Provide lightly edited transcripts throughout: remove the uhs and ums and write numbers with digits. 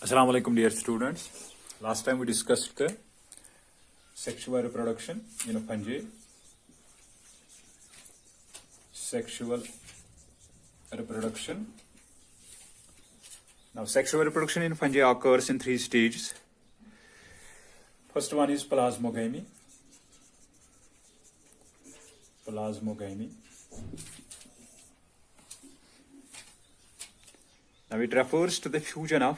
Assalamu alaikum, dear students. Last time we discussed the sexual reproduction in fungi. Sexual reproduction. Now, sexual reproduction in fungi occurs in 3 stages. First one is plasmogamy. Plasmogamy. Now, it refers to the fusion of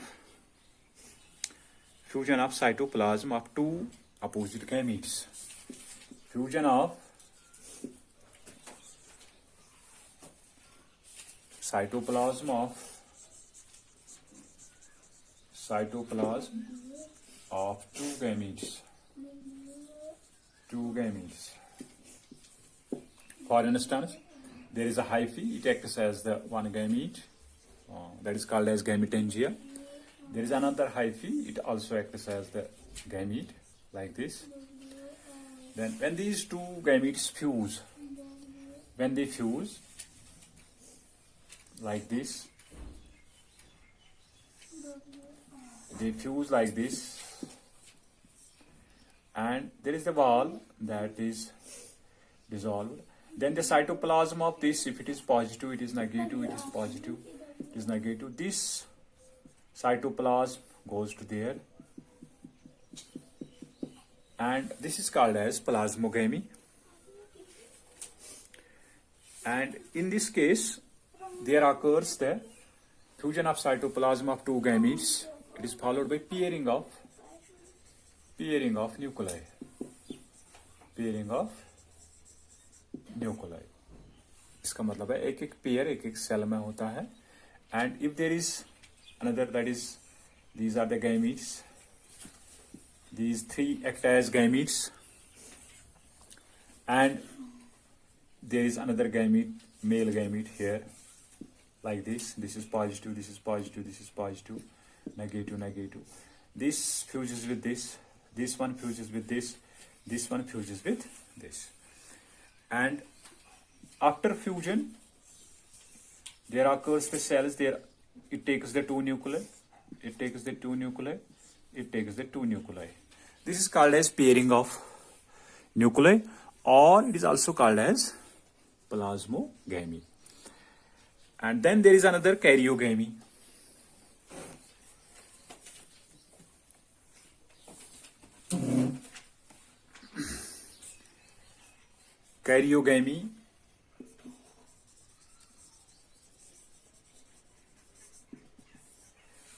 cytoplasm of two opposite gametes. Fusion of cytoplasm of two gametes. For instance, there is a hyphae. It acts as the one gamete. That is called as gametangia. There is another hyphae. It also acts as the gamete, like this. Then when these two gametes fuse, when they fuse, like this, they fuse like this, and there is the wall that is dissolved. Then the cytoplasm of this, if it is positive, it is negative, it is positive, it is negative. This cytoplasm goes to there, and this is called as plasmogamy. And in this case, there occurs the fusion of cytoplasm of two gametes. It is followed by pairing of nuclei. इसका मतलब है एक एक pair एक एक cell में होता है. And if there is another, that is, these are the gametes. These three act as gametes, and there is another gamete, male gamete here, like this. This is positive, this is positive, this is positive, negative, negative. This fuses with this. This one fuses with this. This one fuses with this. And after fusion, there occurs the cells. There, it takes the two nuclei. This is called as pairing of nuclei, or it is also called as plasmogamy. And then there is another karyogamy.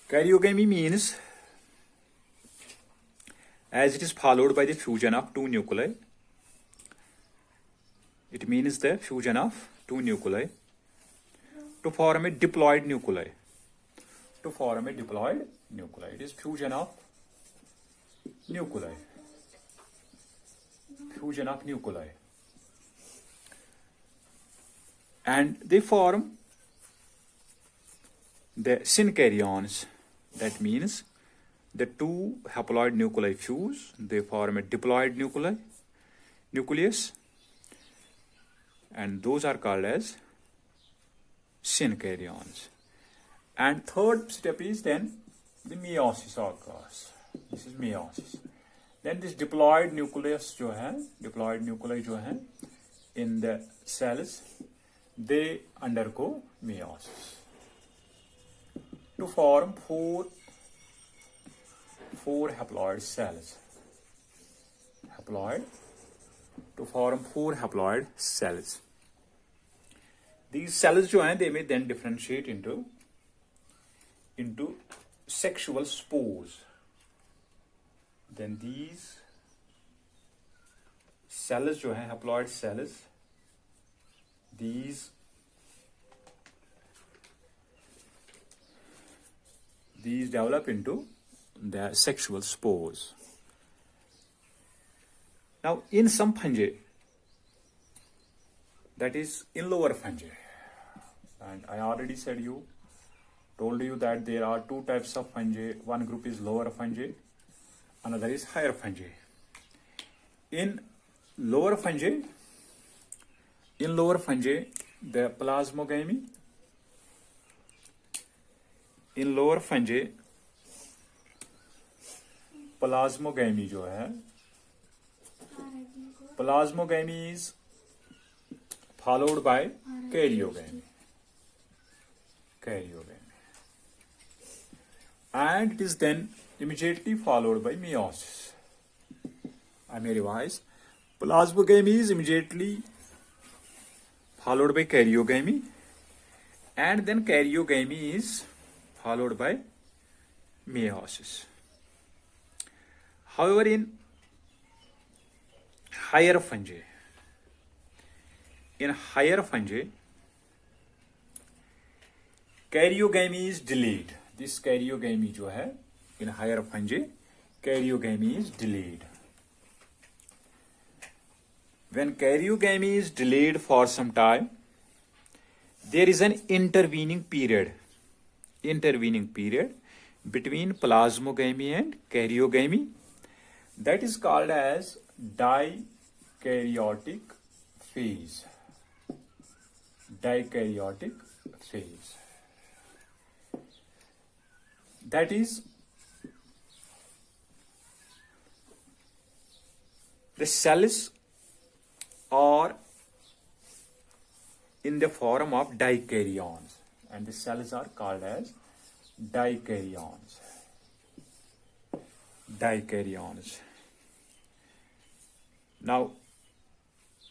Karyogamy means, as it is followed by the fusion of two nuclei, it means the fusion of two nuclei to form a diploid nuclei. It is fusion of nuclei. And they form the synkaryons. That means the two haploid nuclei fuse, they form a diploid nucleus, and those are called as synkaryons. And third step is then the meiosis occurs. This is meiosis. Then this diploid nuclei जो है in the cells, they undergo meiosis to form four haploid cells. These cells जो हैं, they may then differentiate into sexual spores. Then these cells जो हैं, haploid cells, these develop into the sexual spores. Now, in some fungi, that is in lower fungi, and I already told you that there are two types of fungi. One group is lower fungi, another is higher fungi. In lower fungi, the plasmogamy, in lower fungi, plasmogamy जो है, plasmogamy is followed by karyogamy, and it is then immediately followed by meiosis. I may revise. Plasmogamy is immediately followed by karyogamy, and then karyogamy is followed by meiosis. However, in higher fungi, karyogamy is delayed. This karyogamy जो है in higher fungi, karyogamy is delayed. When karyogamy is delayed for some time, there is an intervening period between plasmogamy and karyogamy that is called as dikaryotic phase. Dikaryotic phase. That is, the cells are in the form of dikaryons, and the cells are called as dikaryons. Now,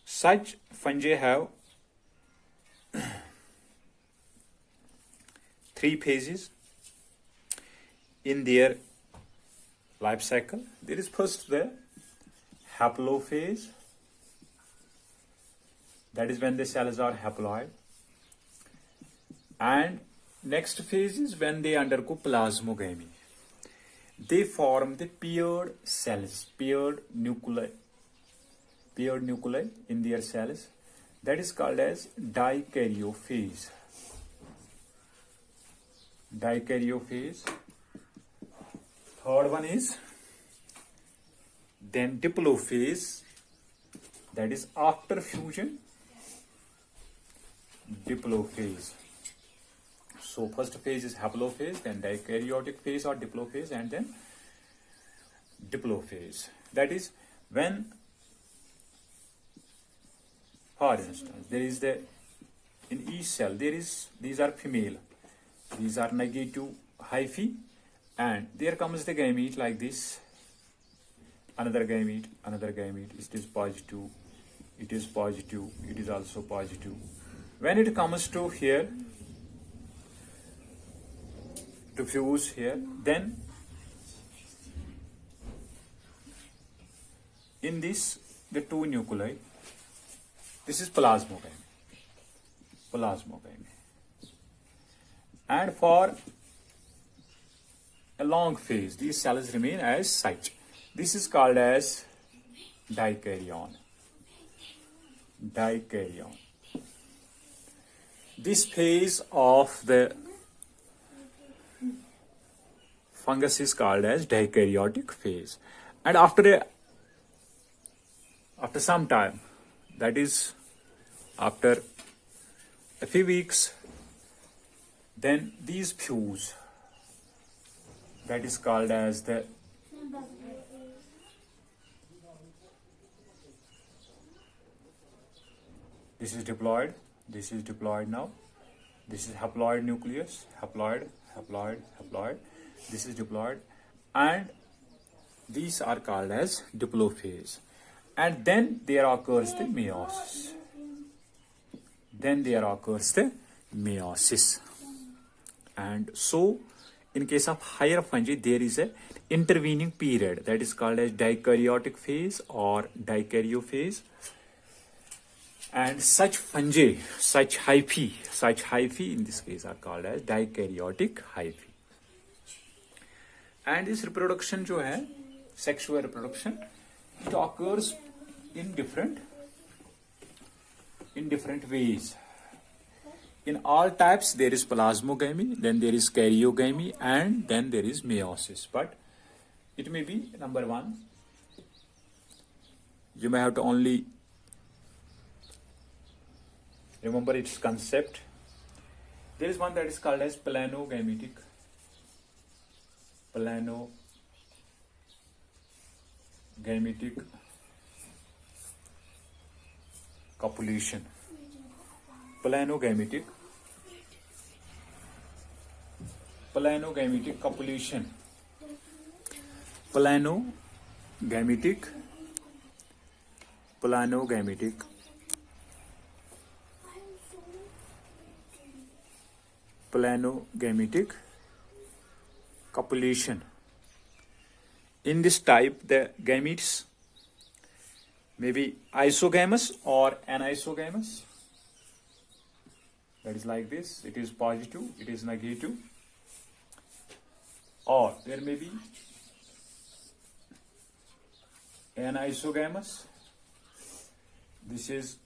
such fungi have three phases in their life cycle. There is first the haplophase, that is when the cells are haploid, and next phase is when they undergo plasmogamy. They form the paired cells, paired nuclei in their cells. That is called as dikaryophase. Third one is then diplophase, that is after fusion, diplophase. So first phase is haplophase, then dikaryotic phase or diplophase, and then diplophase. That is when, for instance, there is in each cell these are female, these are negative hyphae, and there comes the gamete like this, another gamete, it is positive, it is also positive. When it comes to here, to fuse here, then in this, the two nuclei, this is plasmogamy. And for a long phase, these cells remain as such. This is called as dikaryon. This phase of the fungus is called as dikaryotic phase. And after some time, that is after a few weeks, then these fuse. That is called as the this is diploid now. This is haploid nucleus, haploid. This is diploid, and these are called as diplophase. And then there occurs the meiosis. And so, in case of higher fungi, there is a intervening period that is called as dikaryotic phase or dikaryiophase. And such fungi, such hyphae in this case are called as dikaryotic hyphae. And this reproduction जो है, sexual reproduction, it occurs in different ways. In all types, there is plasmogamy, then there is karyogamy, and then there is meiosis. But it may be number one. You may have to only remember its concept. There is one that is called as gametic copulation. Planogametic copulation. Planogametic copulation. In this type, the gametes may be isogamous or anisogamous. That is like this. It is positive, it is negative. Or there may be anisogamous. This is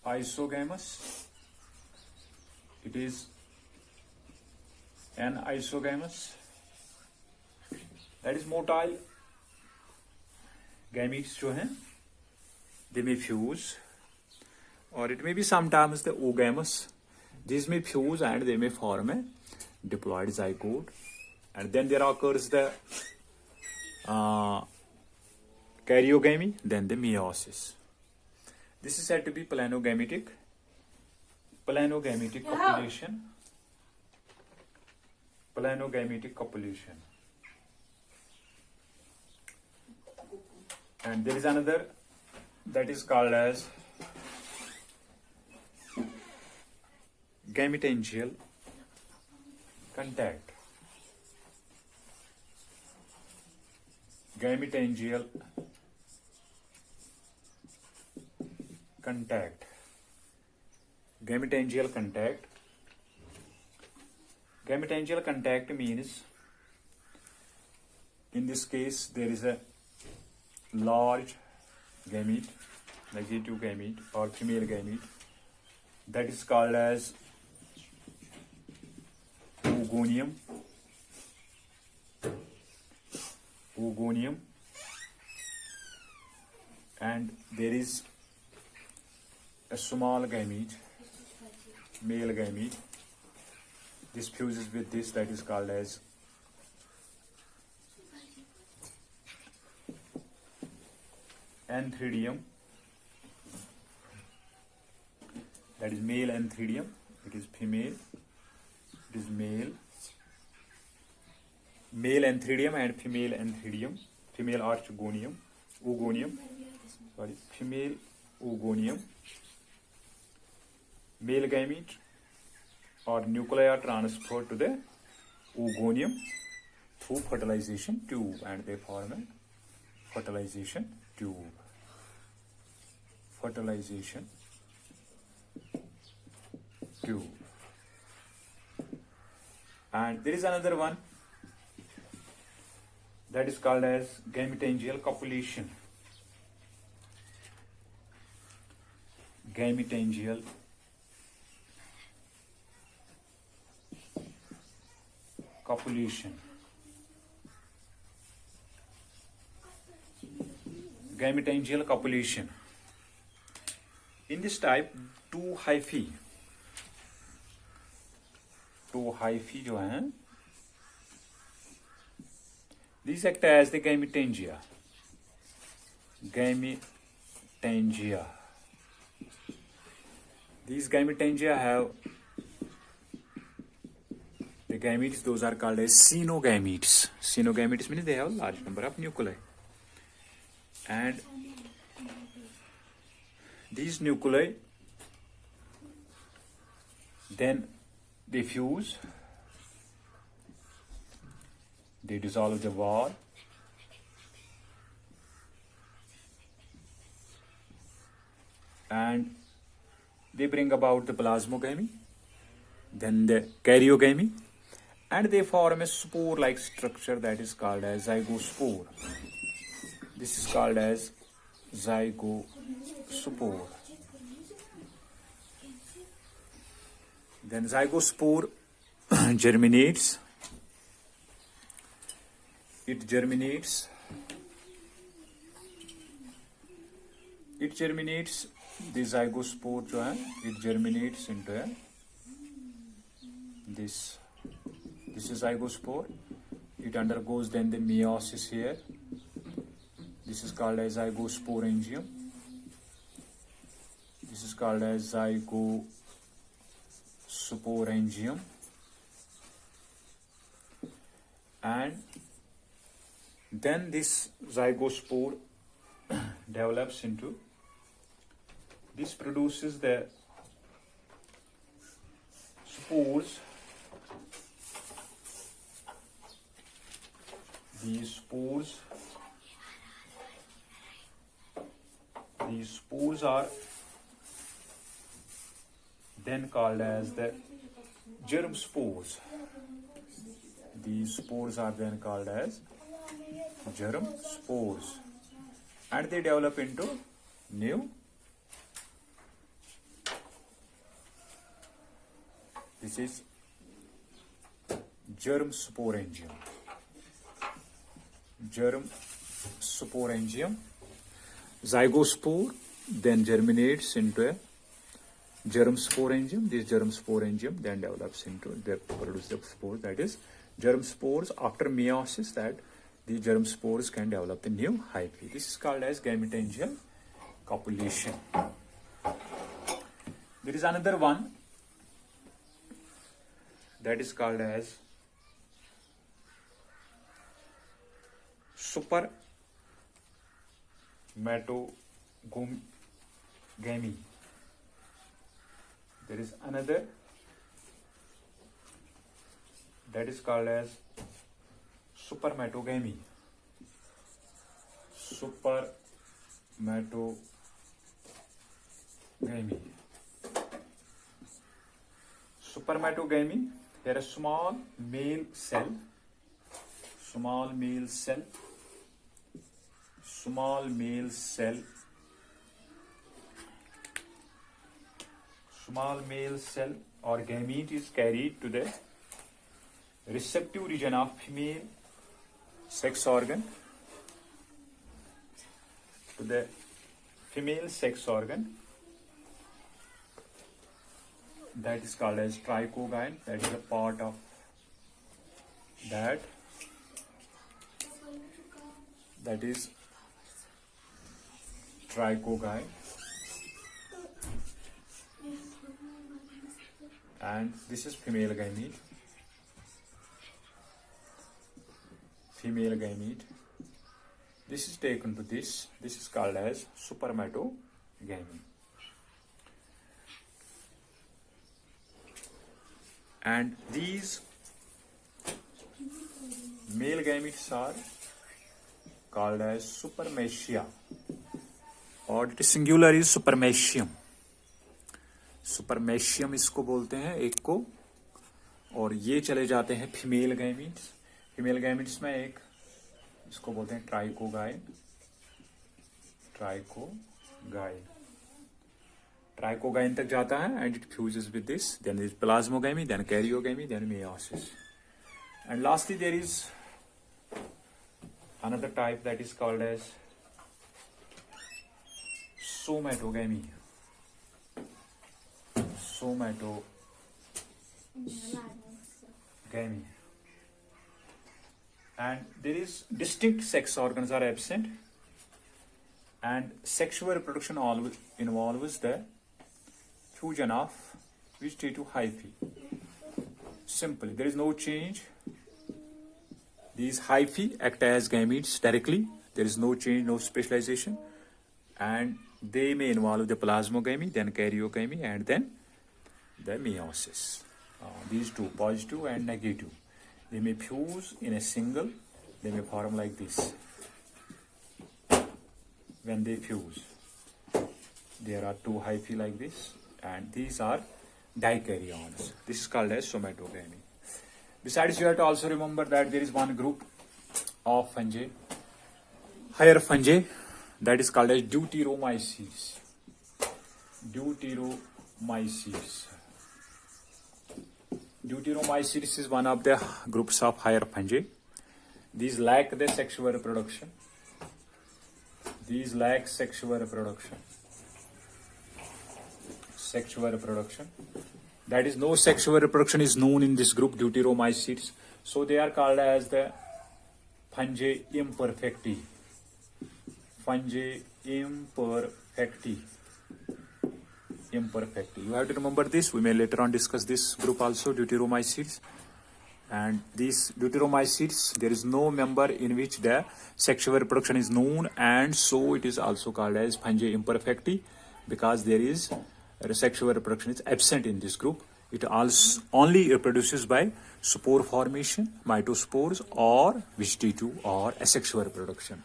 isogamous. It is anisogamous. That is motile gametes जो हैं, they may fuse, or it may be sometimes the oogamous. These may fuse and they may form a diploid zygote, and then there occurs the karyogamy, then the meiosis. This is said to be planogametic copulation. Planogametic copulation. And there is another that is called as gametangial contact. Gametangial contact. Gametangial contact. Gametangial contact means, in this case, there is a large gamete, negative gamete or female gamete, that is called as oogonium. And there is a small gamete, male gamete. This fuses with this, that is called as antheridium. That is male antheridium. It is female. It is male. Male antheridium and female antheridium. Female archegonium. Oogonium. Sorry. Female oogonium. Male gamete or nuclei are transferred to the oogonium through fertilization tube, and they form a fertilization tube. Fertilization tube. And there is another one that is called as gametangial copulation. Gametangial copulation. Gametangial copulation. In this type, two hyphae जो हैं, these act as the gametangia. These gametangia have the gametes, those are called as cenogametes. Cenogametes means they have a large number of nuclei. And these nuclei, then they fuse, they dissolve the wall, and they bring about the plasmogamy, then the karyogamy, and they form a spore-like structure that is called as zygospore. This is called as zygospore. Then zygospore germinates. It germinates. The zygospore जो है, it germinates into this. This is zygospore. It undergoes then the meiosis here. This is called as zygosporangium. This is called as zygosporangium. And then this zygospore develops into, this produces the spores. These spores are then called as the germ spores. These spores are then called as germ spores, and they develop into new. This is germ sporangium. Germ sporangium. Zygospore then germinates into a germ sporangium. This germ sporangium then develops into, they produce the spores, that is germ spores. After meiosis, that the germ spores can develop the new hyphae. This is called as gametangial copulation. There is another one that is called as Supermatogamy. There is another that is called as Supermatogamy. Supermatogamy. Here a small male cell or gamete is carried to the receptive region of female sex organ, that is called as trichogyne. That is a part of that is trichogyne, and this is female gamete. This is taken to this is called as supermatogamy. And these male gametes are called as supermatia, और it is singular is supermacium. Supermacium इसको बोलते हैं एक को, और ये चले जाते हैं फीमेल गैमीट्स में एक इसको बोलते हैं ट्राइकोगाइन तक जाता है, and it fuses with this. Then there is plasmogamy, then karyogamy, then meiosis. And lastly there is another type that is called as somatogamy. And there is distinct sex organs are absent, and sexual reproduction always involves the fusion of vegetative hyphae. Simply, there is no change. These hyphae act as gametes directly. There is no change, no specialization, and they may involve the plasmogamy, then karyogamy, and then the meiosis. These two, positive and negative, they may fuse in a single. They may form like this. When they fuse, there are two hyphae like this, and these are dikaryons. This is called as somatogamy. Besides, you have to also remember that there is one group of fungi, higher fungi, that is called as deuteromycetes. Deuteromycetes is one of the groups of higher fungi. These lack the sexual reproduction. That is, no sexual reproduction is known in this group, deuteromycetes. So they are called as the fungi imperfecti. Fungi imperfecti. You have to remember this. We may later on discuss this group also, deuteromycetes. And these deuteromycetes, there is no member in which the sexual reproduction is known, and so it is also called as Fungi imperfecti, because there is sexual reproduction is absent in this group. It also only reproduces by spore formation, mitospores, or vegetative or asexual reproduction.